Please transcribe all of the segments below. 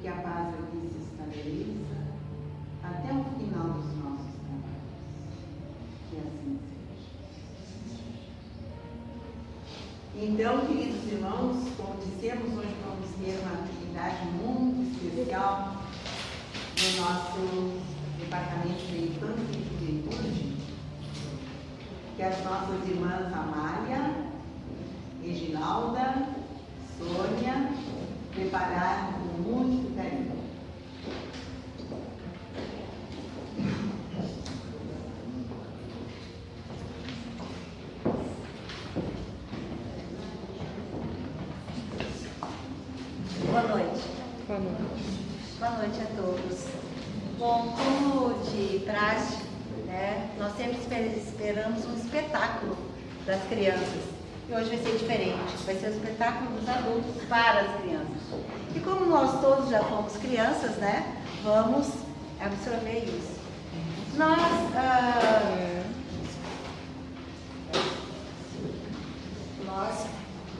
que a paz aqui se estabeleça até o final dos nossos trabalhos. Que assim seja. Então, queridos irmãos, como dissemos, hoje vamos ter uma atividade muito especial no nosso Departamento de Infância e Juventude, que as nossas irmãs Amália, Reginalda, Sônia prepararam com muito carinho. Boa noite. Boa noite. Boa noite a todos. Bom, como de praxe, né, nós sempre esperamos um espetáculo das crianças. E hoje vai ser diferente. Vai ser o espetáculo dos adultos para as crianças. E como nós todos já fomos crianças, né, vamos absorver isso. Nós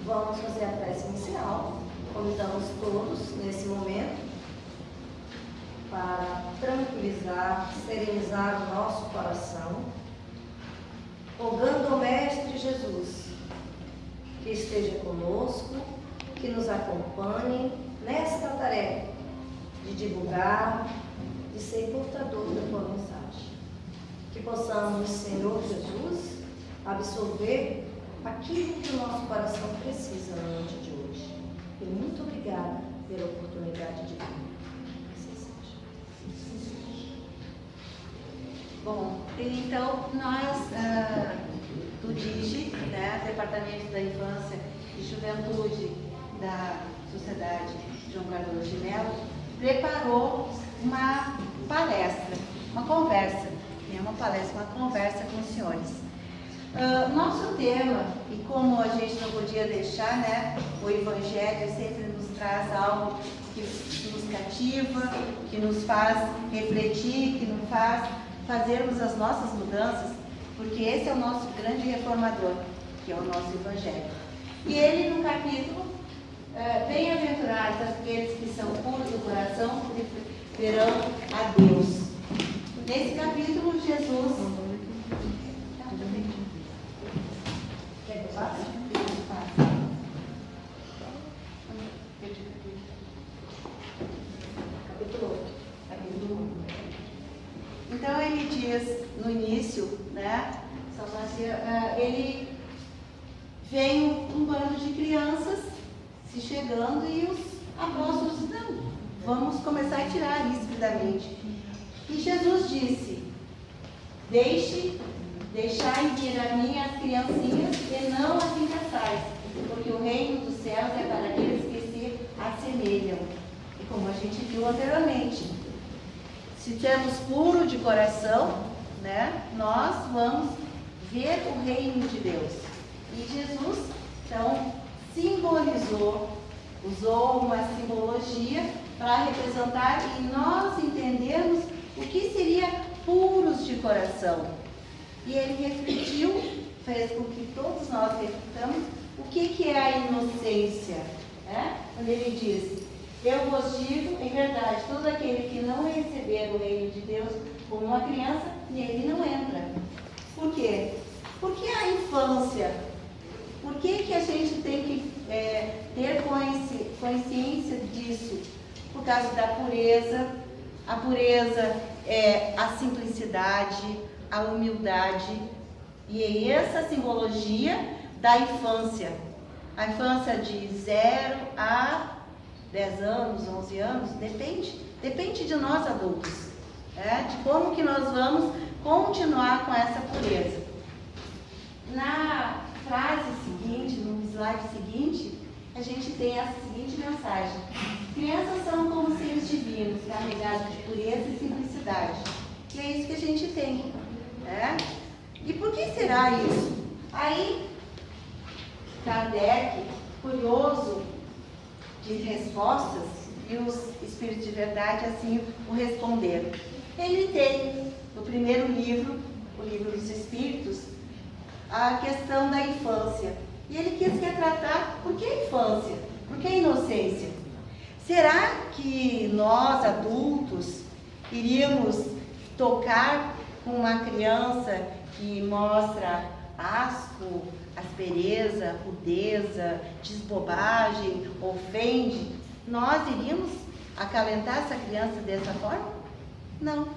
vamos fazer a prece inicial. Convidamos todos nesse momento para tranquilizar, serenizar o nosso coração, rogando ao Mestre Jesus que esteja conosco, que nos acompanhe nesta tarefa de divulgar, de ser portador da tua mensagem. Que possamos, Senhor Jesus, absorver aquilo que o nosso coração precisa na noite de hoje. E muito obrigada pela oportunidade de vir. Bom, então nós do DIGE, né, Departamento da Infância e Juventude da Sociedade João Cardoso de Mello, preparou uma palestra, uma conversa, uma palestra, uma conversa com os senhores. Nosso tema, e como a gente não podia deixar, né, o Evangelho sempre nos traz algo que nos cativa, que nos faz refletir, que nos faz fazermos as nossas mudanças, porque esse é o nosso grande reformador, que é o nosso Evangelho. E ele, no capítulo, bem-aventurados aqueles que são puros do coração, porque verão a Deus. Nesse capítulo, Jesus... Quer que eu faça? Capítulo 8. Capítulo 1. Então ele diz no início, né? Ele vem um bando de crianças se chegando e os apóstolos dizem, não, vamos começar a tirar isso da mente. E Jesus disse, deixai vir a mim as criancinhas e não as impeçais, porque o reino dos céus é para aqueles que se assemelham. E como a gente viu anteriormente, se temos puro de coração, né, nós vamos ver o reino de Deus. E Jesus, então, usou uma simbologia para representar e nós entendermos o que seria puros de coração. E ele refletiu, fez com que todos nós refletamos o que é a inocência. Né? Quando ele diz, eu vos digo, em verdade, todo aquele que não receber o reino de Deus como uma criança, nele não entra. Por quê? Porque a infância, por que a gente tem que ter consciência disso? Por causa da pureza. A pureza é a simplicidade, a humildade. E é essa simbologia da infância. A infância de 0 a 10 anos, 11 anos, depende de nós adultos, de como que nós vamos continuar com essa pureza. Na frase seguinte, no slide seguinte, a gente tem essa seguinte mensagem. Crianças são como seres divinos, carregados de pureza e simplicidade. E é isso que a gente tem. E por que será isso? Aí, Kardec, curioso de respostas, e os Espíritos de Verdade assim o responderam. Ele tem, no primeiro livro, o Livro dos Espíritos, a questão da infância. E ele quis retratar por que a infância, por que a inocência. Será que nós, adultos, iríamos tocar com uma criança que mostra asco, aspereza, rudeza, desbobagem, ofende? Nós iríamos acalentar essa criança dessa forma? Não.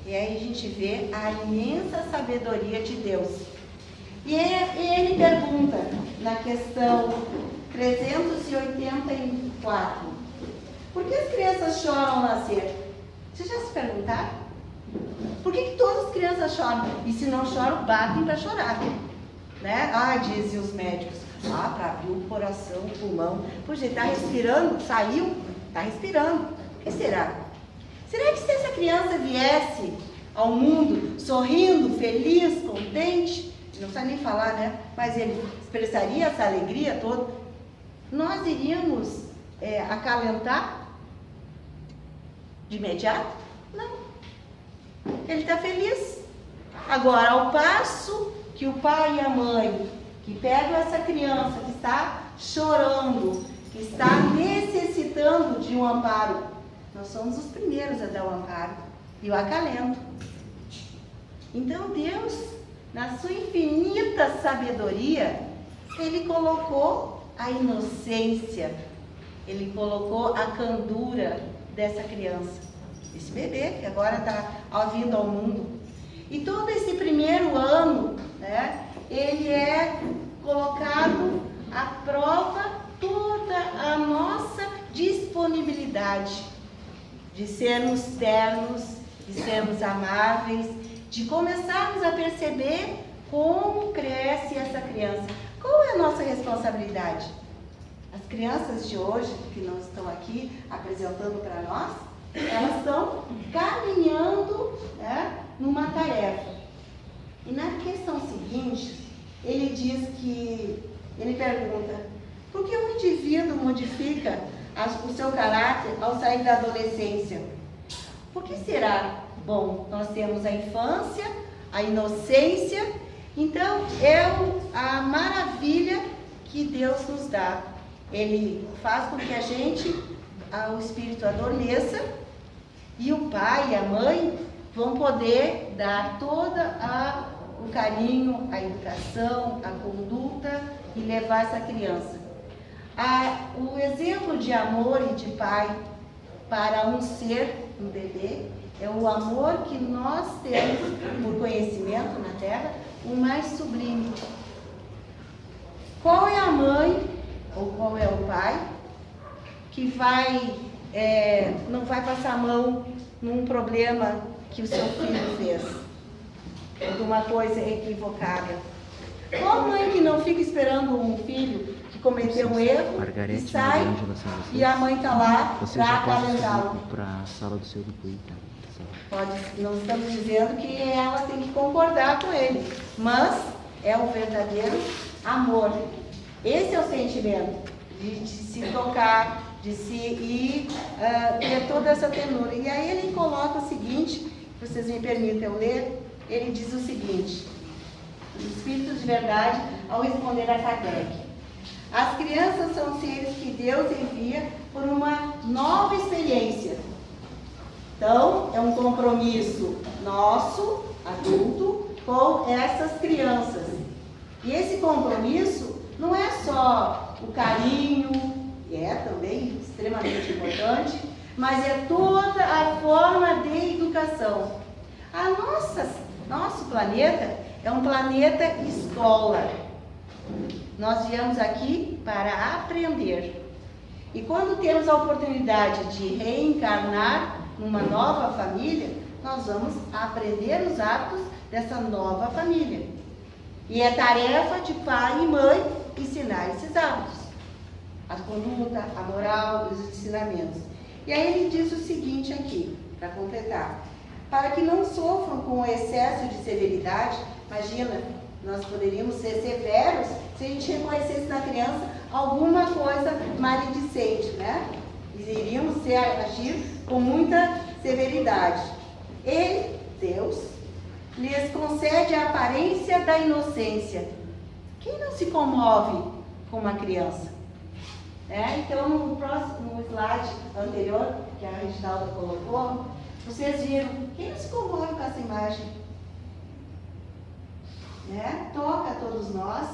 E aí a gente vê a imensa sabedoria de Deus. E ele pergunta na questão 384: por que as crianças choram ao nascer? Vocês já se perguntaram? Por que todas as crianças choram? E se não choram, batem para chorar, né? Dizem os médicos, para abrir o coração, o pulmão. Pois ele está respirando, saiu, está respirando. O que será? Será que se essa criança viesse ao mundo sorrindo, feliz, contente, não precisa nem falar, né? Mas ele expressaria essa alegria toda, nós iríamos acalentar de imediato? Não. Ele está feliz. Agora, ao passo que o pai e a mãe que pegam essa criança que está chorando, que está necessitando de um amparo, nós somos os primeiros a dar o amparo e o acalento. Então Deus, na sua infinita sabedoria, Ele colocou a inocência, Ele colocou a candura dessa criança, esse bebê que agora está vindo ao mundo. E todo esse primeiro ano, né, ele é colocado à prova toda a nossa disponibilidade de sermos ternos, de sermos amáveis, de começarmos a perceber como cresce essa criança. Qual é a nossa responsabilidade? As crianças de hoje, que não estão aqui apresentando para nós, elas estão caminhando, né, numa tarefa. E na questão seguinte, ele pergunta: por que o indivíduo modifica o seu caráter ao sair da adolescência? Por que será? Bom, nós temos a infância, a inocência, então é a maravilha que Deus nos dá. Ele faz com que o espírito adormeça, e o pai e a mãe vão poder dar o carinho, a educação, a conduta e levar essa criança. O exemplo de amor e de pai para um ser, um bebê, é o amor que nós temos por conhecimento na Terra, o mais sublime. Qual é a mãe ou qual é o pai que não vai passar a mão num problema que o seu filho fez, alguma coisa equivocada? Qual mãe que não fica esperando um filho que cometeu um erro e sai e a mãe está lá para acalentá-lo? Para a sala do seu grupo, tá? Não estamos dizendo que ela tem que concordar com ele, mas é o verdadeiro amor. Esse é o sentimento de se tocar, de se ter toda essa ternura. E aí ele coloca o seguinte, vocês me permitem eu ler, ele diz o seguinte: o Espírito de Verdade, ao responder a Kardec: as crianças são seres que Deus envia por uma nova experiência. Então, é um compromisso nosso, adulto, com essas crianças. E esse compromisso não é só o carinho, é também extremamente importante, mas é toda a forma de educação. Nosso planeta é um planeta escola. Nós viemos aqui para aprender. E quando temos a oportunidade de reencarnar numa nova família, nós vamos aprender os hábitos dessa nova família. E é tarefa de pai e mãe ensinar esses hábitos, a conduta, a moral, os ensinamentos. E aí ele diz o seguinte aqui, para completar: para que não sofram com o excesso de severidade. Imagina, nós poderíamos ser severos se a gente reconhecesse na criança alguma coisa maledicente, né? Iríamos agir com muita severidade. Ele, Deus, lhes concede a aparência da inocência. Quem não se comove com uma criança? Então, no slide anterior, que a Reginalda colocou, vocês viram, quem não se comove com essa imagem? Toca a todos nós,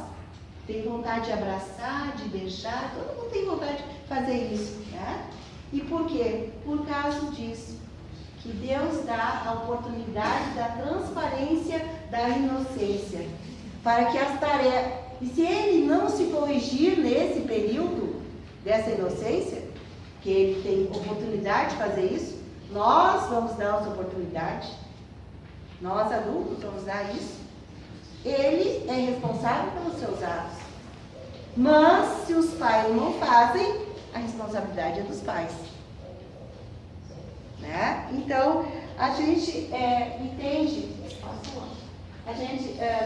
tem vontade de abraçar, de beijar, todo mundo tem vontade de fazer isso. E por quê? Por causa disso, que Deus dá a oportunidade da transparência da inocência, para que as tarefas, e se Ele não se corrigir nesse período dessa inocência, que Ele tem oportunidade de fazer isso, nós vamos dar essa oportunidade, nós adultos vamos dar isso. Ele é responsável pelos seus atos. Mas se os pais não fazem, a responsabilidade é dos pais. Então, a gente entende,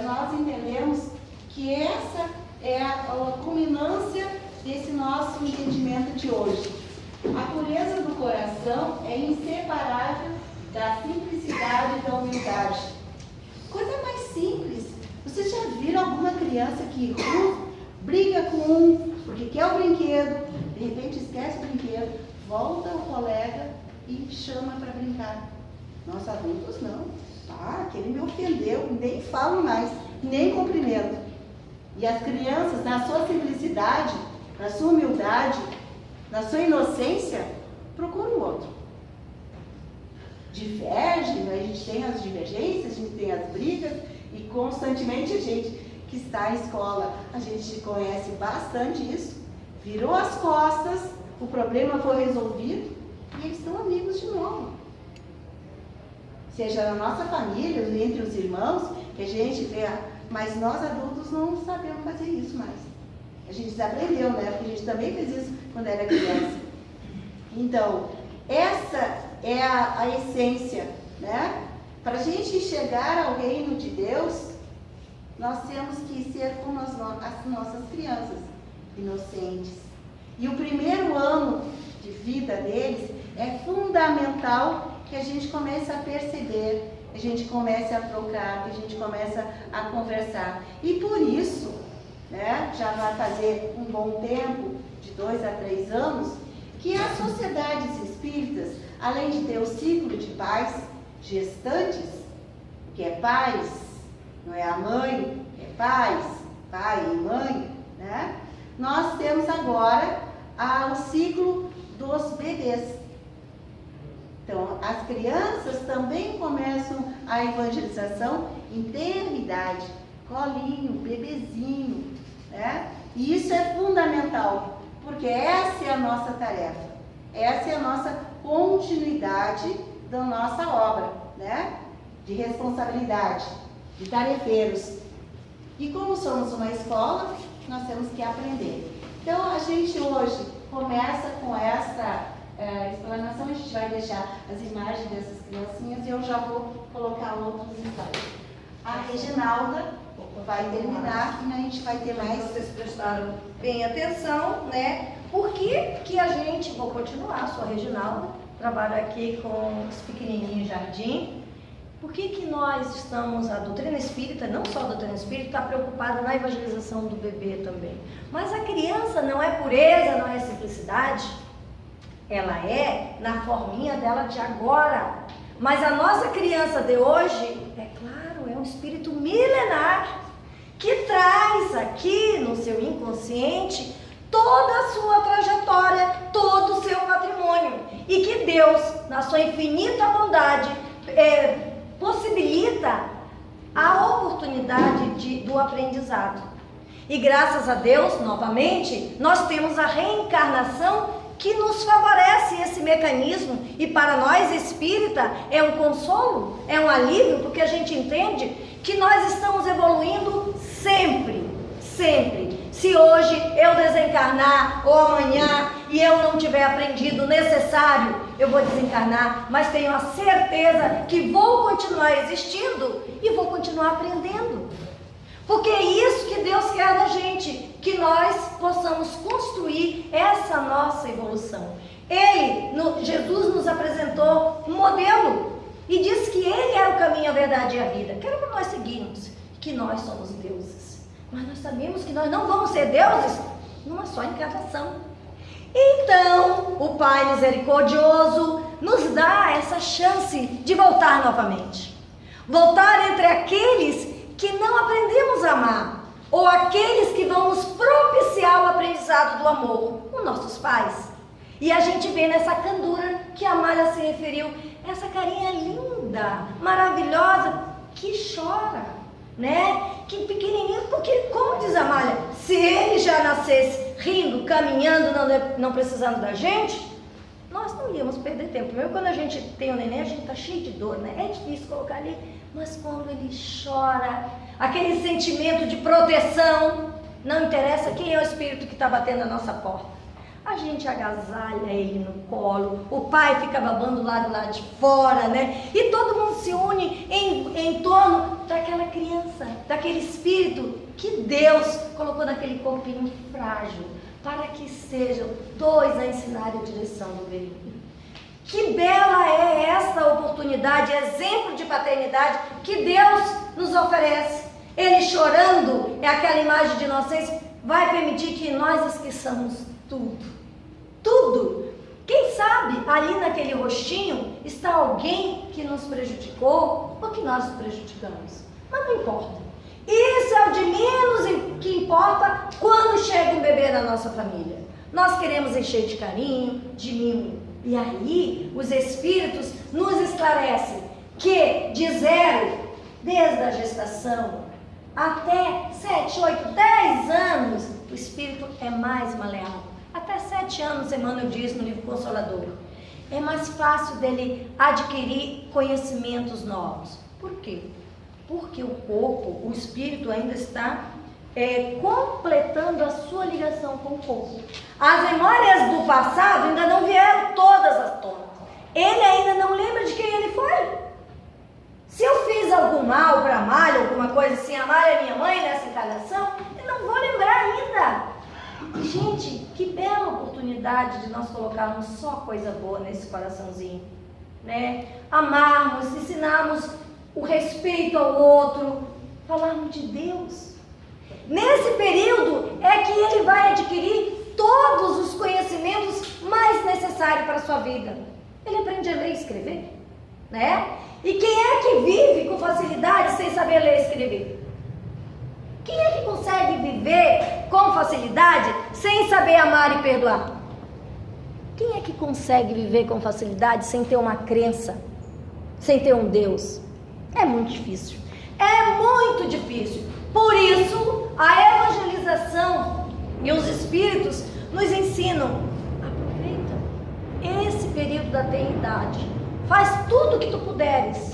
nós entendemos que essa é a culminância desse nosso entendimento de hoje. A pureza do coração é inseparável da simplicidade e da humildade. Coisa mais simples. Vocês já viram alguma criança que briga com um porque quer o brinquedo, de repente esquece o brinquedo, volta ao colega e chama para brincar? Nós adultos não. Aquele me ofendeu, nem falo mais, nem cumprimento. E as crianças, na sua simplicidade, na sua humildade, na sua inocência, procuram o outro. Divergem, a gente tem as divergências, a gente tem as brigas, e constantemente a gente que está em escola, a gente conhece bastante isso, virou as costas, o problema foi resolvido e eles estão amigos de novo. Seja na nossa família, entre os irmãos, que a gente vê, mas nós adultos não sabemos fazer isso mais. A gente desaprendeu, porque a gente também fez isso quando era criança. Então, essa é a essência, Para a gente chegar ao reino de Deus, nós temos que ser como as nossas crianças, inocentes. E o primeiro ano de vida deles é fundamental que a gente comece a perceber, que a gente comece a trocar, que a gente comece a conversar. E por isso, já vai fazer um bom tempo, de 2 a 3 anos, que as sociedades espíritas, além de ter o ciclo de pais gestantes, que é pais, não é a mãe, é pais, pai e mãe, nós temos agora o ciclo dos bebês. Então, as crianças também começam a evangelização em tenridade, colinho, bebezinho, E isso é fundamental, porque essa é a nossa tarefa, essa é a nossa continuidade da nossa obra, de responsabilidade, de tarefeiros. E como somos uma escola, nós temos que aprender. Então, a gente hoje começa com essa explanação, a gente vai deixar as imagens dessas criancinhas e eu já vou colocar outros slides. A Reginalda vai terminar e a gente vai ter mais. Vocês prestaram bem atenção, Por que a gente, vou continuar, sou a Reginalda, trabalho aqui com os pequenininhos jardim. Por que nós estamos, a doutrina espírita, não só a doutrina espírita, está preocupada na evangelização do bebê também. Mas a criança não é pureza, não é simplicidade. Ela é na forminha dela de agora. Mas a nossa criança de hoje, é claro, é um espírito milenar que traz aqui no seu inconsciente toda a sua trajetória, todo o seu patrimônio. E que Deus, na sua infinita bondade, possibilita a oportunidade do aprendizado. E graças a Deus, novamente, nós temos a reencarnação que nos favorece esse mecanismo. E para nós espírita é um consolo, é um alívio, porque a gente entende que nós estamos evoluindo sempre, sempre. Se hoje eu desencarnar ou amanhã e eu não tiver aprendido o necessário, eu vou desencarnar, mas tenho a certeza que vou continuar existindo e vou continuar aprendendo. Porque é isso que Deus quer da gente, que nós possamos construir essa nossa evolução. Jesus nos apresentou um modelo e disse que Ele era o caminho, a verdade e a vida. Quero que nós seguimos, que nós somos deuses. Mas nós sabemos que nós não vamos ser deuses numa só encarnação. Então, o Pai misericordioso nos dá essa chance de voltar novamente. Voltar entre aqueles que não aprendemos a amar, ou aqueles que vão nos propiciar o aprendizado do amor, os nossos pais. E a gente vê nessa candura que a Amália se referiu, essa carinha linda, maravilhosa, que chora, né? Que pequenininho, porque, como diz a Amália, se ele já nascesse rindo, caminhando, não precisando da gente, nós não íamos perder tempo. Mesmo quando a gente tem o neném, a gente está cheio de dor, né? É difícil colocar ali, mas quando ele chora, aquele sentimento de proteção, não interessa quem é o espírito que está batendo na nossa porta. A gente agasalha ele no colo, o pai fica babando lá do lado de fora, né? E todo mundo se une em torno daquela criança, daquele espírito que Deus colocou naquele corpinho frágil, para que sejam dois a ensinarem a direção do veículo. Que bela é essa oportunidade, exemplo de paternidade que Deus nos oferece. Ele chorando, é aquela imagem de inocência, vai permitir que nós esqueçamos tudo. Tudo. Quem sabe ali naquele rostinho está alguém que nos prejudicou ou que nós nos prejudicamos. Mas não importa. Isso é o de menos que importa quando chega um bebê na nossa família. Nós queremos encher de carinho, de mimo. E aí os espíritos nos esclarecem que de 0, desde a gestação, até 7, 8, 10 anos, o espírito é mais maleável. Até 7 anos, Emmanuel diz no livro Consolador, é mais fácil dele adquirir conhecimentos novos. Por quê? Porque o corpo, o espírito ainda está completando a sua ligação com o corpo. As memórias do passado ainda não vieram todas à tona. Ele ainda não lembra de quem ele foi. Se eu fiz algum mal para a Amália, alguma coisa assim, a Amália é minha mãe nessa encarnação, eu não vou lembrar ainda. Gente, que bela oportunidade de nós colocarmos só coisa boa nesse coraçãozinho, né? Amarmos, ensinarmos o respeito ao outro, falarmos de Deus. Nesse período é que ele vai adquirir todos os conhecimentos mais necessários para a sua vida. Ele aprende a ler e escrever, né? E quem é que vive com facilidade sem saber ler e escrever? Quem é que consegue viver com facilidade sem saber amar e perdoar? Quem é que consegue viver com facilidade sem ter uma crença, sem ter um Deus? É muito difícil. É muito difícil. Por isso, a evangelização e os espíritos nos ensinam. Aproveita esse período da tenridade. Faz tudo o que tu puderes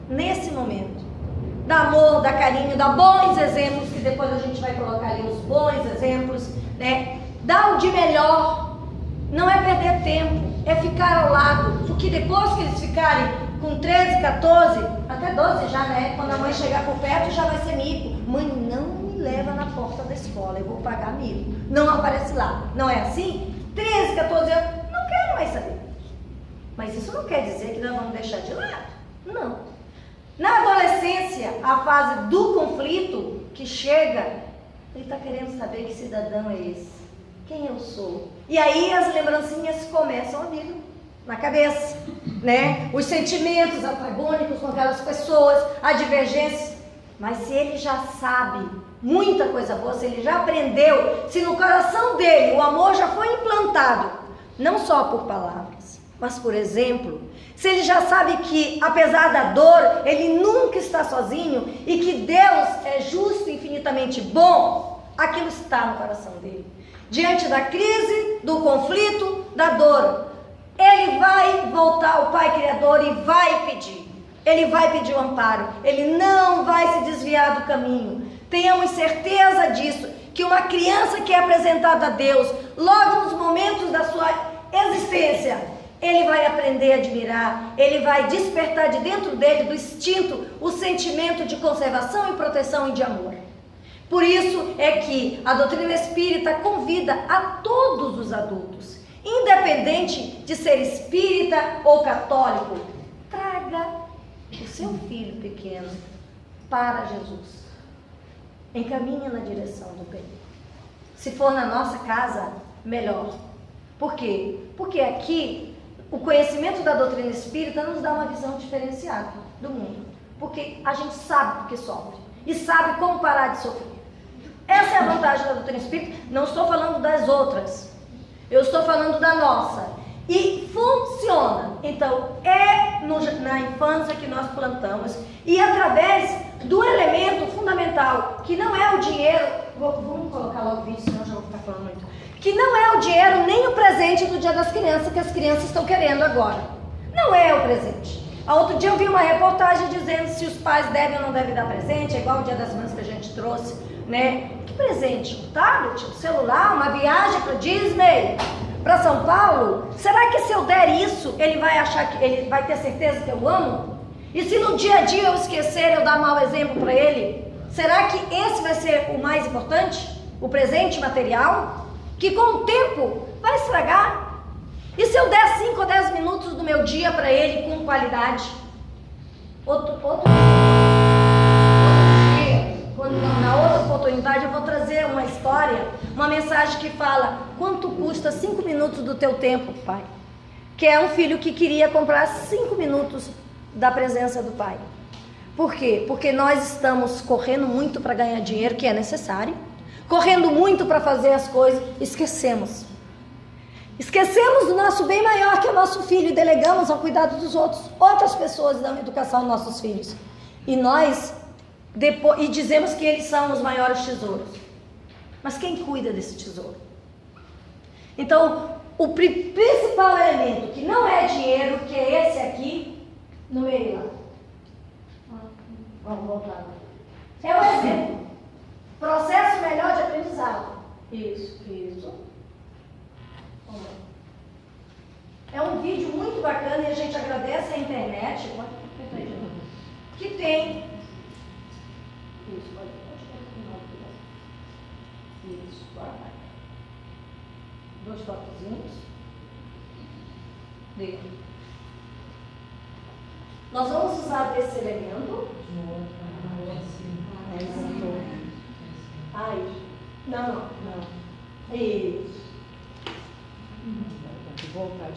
nesse momento. Dá amor, dá carinho, dá bons exemplos, que depois a gente vai colocar ali os bons exemplos, né? Dá o de melhor. Não é perder tempo, é ficar ao lado. Porque depois que eles ficarem com 13, 14, até 12 já, né? Quando a mãe chegar por perto já vai ser mico. Mãe, não me leva na porta da escola, eu vou pagar mico. Não aparece lá. Não é assim? 13, 14 anos, não quero mais saber. Mas isso não quer dizer que nós vamos deixar de lado. Não. Na adolescência, a fase do conflito que chega, ele está querendo saber que cidadão é esse. Quem eu sou? E aí as lembrancinhas começam a vir na cabeça, né? Os sentimentos antagônicos com aquelas pessoas, a divergência. Mas se ele já sabe muita coisa boa, se ele já aprendeu, se no coração dele o amor já foi implantado, não só por palavras, mas por exemplo, se ele já sabe que apesar da dor, ele nunca está sozinho e que Deus é justo e infinitamente bom, aquilo está no coração dele. Diante da crise, do conflito, da dor, ele vai voltar ao Pai Criador e vai pedir. Ele vai pedir o amparo, ele não vai se desviar do caminho. Tenhamos certeza disso, que uma criança que é apresentada a Deus, logo nos momentos da sua existência, ele vai aprender a admirar, ele vai despertar de dentro dele, do instinto, o sentimento de conservação e proteção e de amor. Por isso é que a doutrina espírita convida a todos os adultos, independente de ser espírita ou católico, traga o seu filho pequeno para Jesus. Encaminha na direção do bem. Se for na nossa casa, melhor. Por quê? Porque aqui o conhecimento da doutrina espírita nos dá uma visão diferenciada do mundo. Porque a gente sabe por que sofre e sabe como parar de sofrer. Essa é a vantagem da doutrina espírita. Não estou falando das outras, eu estou falando da nossa. E funciona. Então, na infância que nós plantamos e através do elemento fundamental, que não é o dinheiro. Vamos colocar logo o vídeo, senão já vou ficar falando muito. Que não é o dinheiro nem o presente do Dia das Crianças que as crianças estão querendo agora. Não é o presente. Outro dia eu vi uma reportagem dizendo se os pais devem ou não devem dar presente, é igual o Dia das Mães que a gente trouxe, né? Que presente? Um tablet, um celular, uma viagem para Disney, para São Paulo? Será que se eu der isso, ele vai achar que ele vai ter certeza que eu amo? E se no dia a dia eu esquecer, eu dar mau exemplo para ele? Será que esse vai ser o mais importante? O presente material? Que com o tempo vai estragar? E se eu der 5 ou 10 minutos do meu dia para ele com qualidade? Outro dia, na outra oportunidade, eu vou trazer uma história, uma mensagem que fala quanto custa 5 minutos do teu tempo, pai. Que é um filho que queria comprar 5 minutos da presença do pai. Por quê? Porque nós estamos correndo muito para ganhar dinheiro, que é necessário, correndo muito para fazer as coisas, esquecemos do nosso bem maior, que é o nosso filho, e delegamos ao cuidado dos outras pessoas, dando educação aos nossos filhos. E nós e dizemos que eles são os maiores tesouros. Mas quem cuida desse tesouro? Então, o principal elemento, que não é dinheiro, que é esse aqui, no meio lá. Vamos voltar. É o exemplo. Processo melhor de aprendizado. Isso. É um vídeo muito bacana e a gente agradece a internet que tem. Isso, pode continuar. Isso, agora vai. 2 toquezinhos. Dele. Nós vamos usar desse elemento. Aí. Não. Isso. Voltar.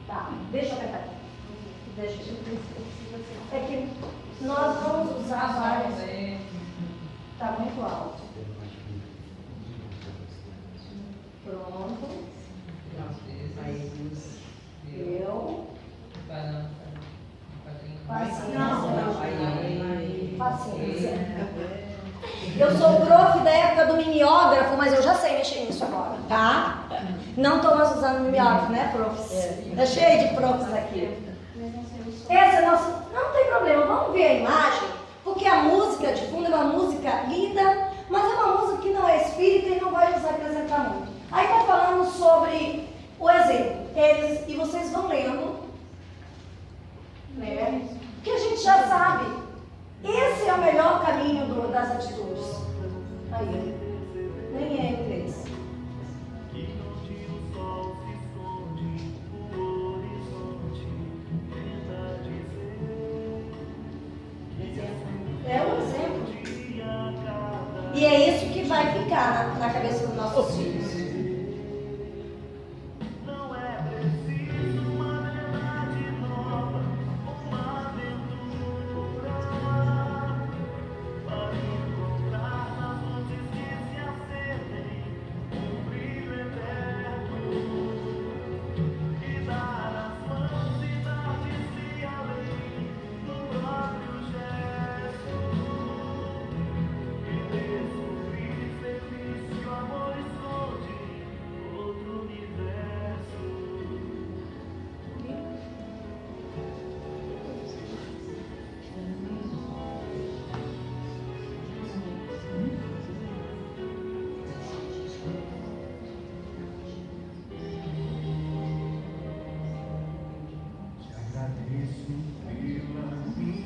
Tá, deixa eu apertar aqui. É que nós vamos usar várias. Tá muito alto. Pronto. Paciência. Eu sou prof da época do mimeógrafo, mas eu já sei mexer nisso agora, tá? Não estou mais usando mimeógrafo, né, profs? Tá cheio de profs aqui. Esse é nosso. Não tem problema, vamos ver a imagem, porque a música de fundo é uma música linda, mas é uma música que não é espírita e não vai nos apresentar muito. Aí está falando sobre o exemplo. E vocês vão lendo, né? Que a gente já sabe. Esse é o melhor caminho das atitudes. Aí, nem é inglês. É um exemplo. E é isso que vai ficar na cabeça dos nossos filhos.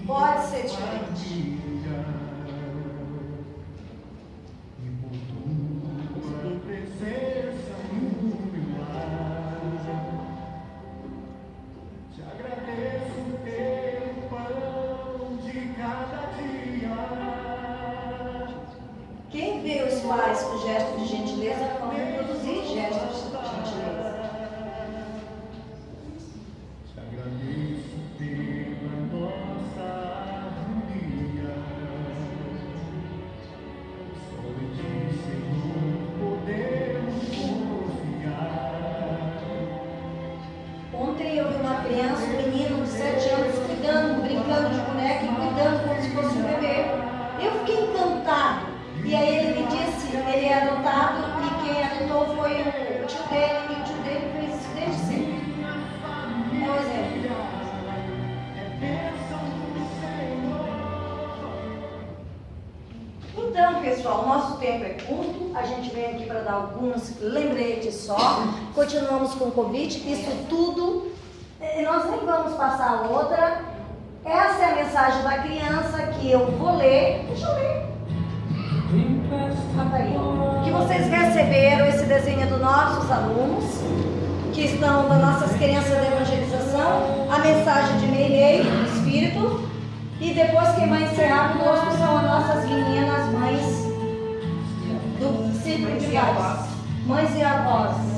Pode ser diferente. Quem vê os pais com gesto de gentileza vão reproduzir. foi o tio dele e o tio dele fez isso desde sempre. É um exemplo. Então, pessoal, o nosso tempo é curto, a gente vem aqui para dar alguns lembretes só. Continuamos com o convite, isso tudo, nós nem vamos passar outra. Essa é a mensagem da criança que eu vou ler. Deixa eu ler. Que vocês receberam esse desenho dos nossos alunos, que estão das nossas crianças de evangelização, a mensagem de Meirei, do Espírito, e depois quem vai encerrar conosco são as nossas meninas, mães do Círculo de Paz. Mães e avós.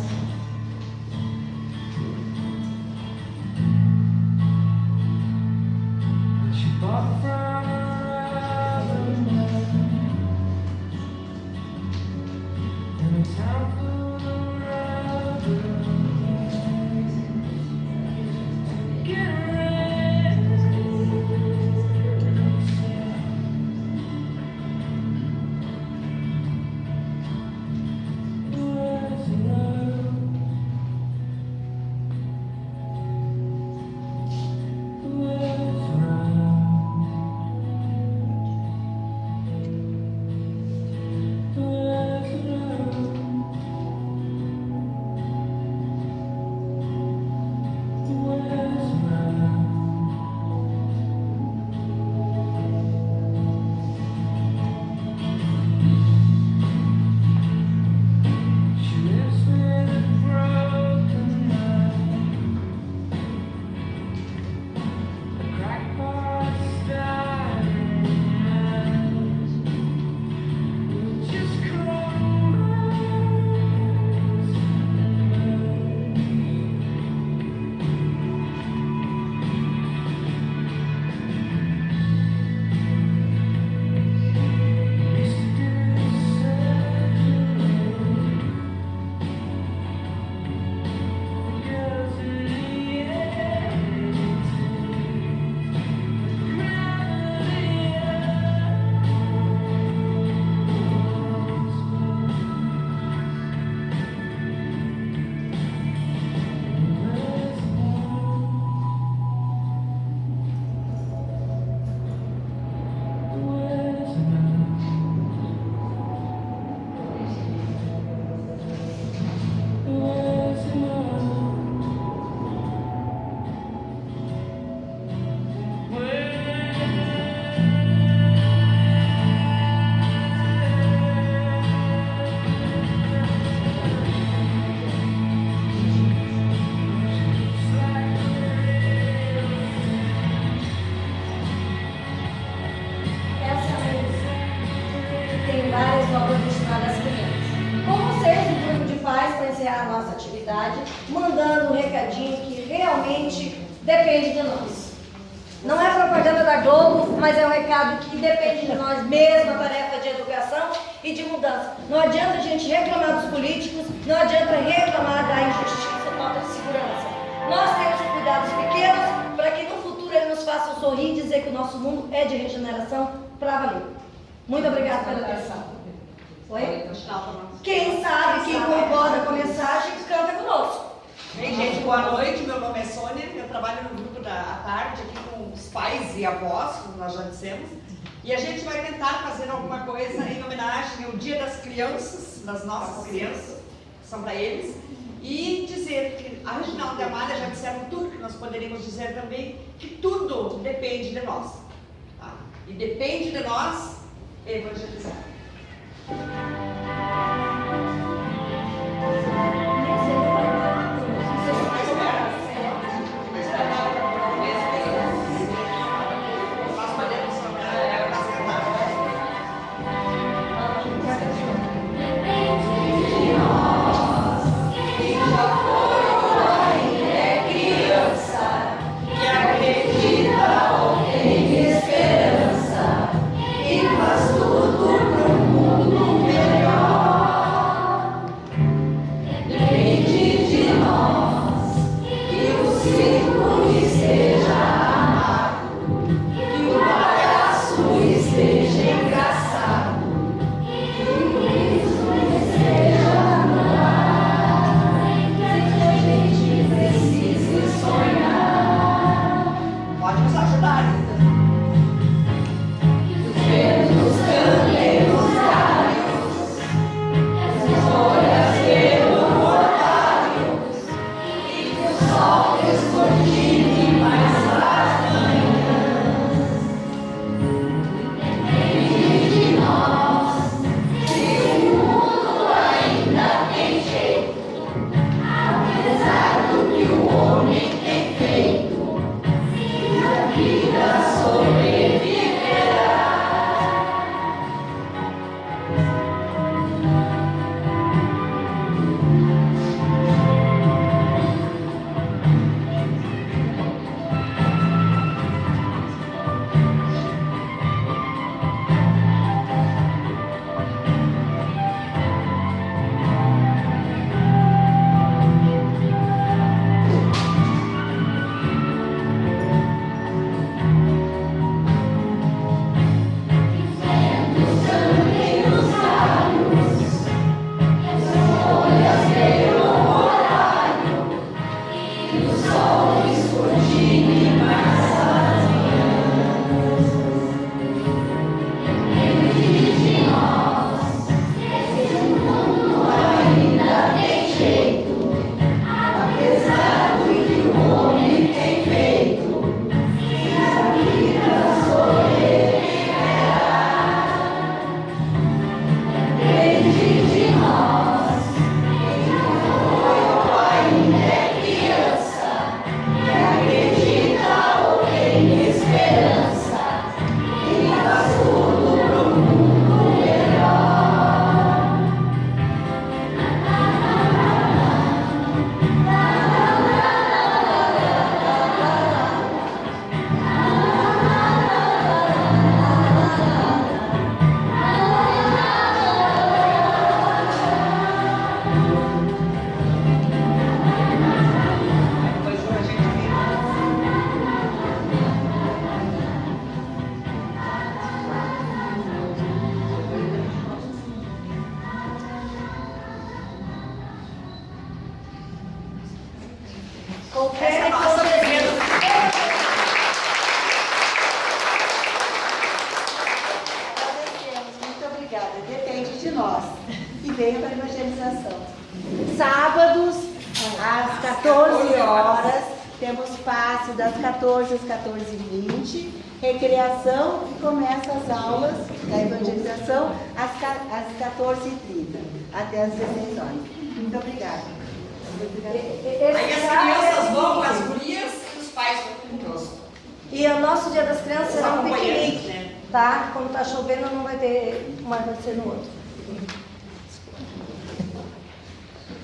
A nossa atividade, mandando um recadinho que realmente depende de nós. Não é propaganda da Globo, mas é um recado que depende de nós mesmos, a tarefa de educação e de mudança. Não adianta a gente reclamar dos políticos, não adianta reclamar da injustiça, falta de segurança. Nós temos que cuidar dos pequenos para que no futuro eles nos façam sorrir e dizer que o nosso mundo é de regeneração para valer. Muito obrigada pela atenção. Oi? Quem sabe, quem concorda com a mensagem, canta conosco. Bem, gente, boa noite. Meu nome é Sônia. Eu trabalho no grupo da tarde aqui com os pais e avós, como nós já dissemos. E a gente vai tentar fazer alguma coisa em homenagem ao Dia das Crianças, das nossas crianças, que são para eles. E dizer que a Reginalda e a Amália já disseram tudo que nós poderíamos dizer também, que tudo depende de nós. Tá? E depende de nós evangelizar. Confere Essa é a com nossa Jesus. Agradecemos, muito obrigada. Depende de nós. E venha para a evangelização. Sábados, às 14 horas, temos passe das 14 às 14h20, recreação e começa as aulas da evangelização às 14h30, até às 16 horas. Muito obrigada. Aí as crianças vão com as gurias e os pais vão conosco. E o nosso Dia das Crianças será um Acompanhantes, piquenique, né? tá? Quando tá chovendo não vai ter, mas vai ser no outro.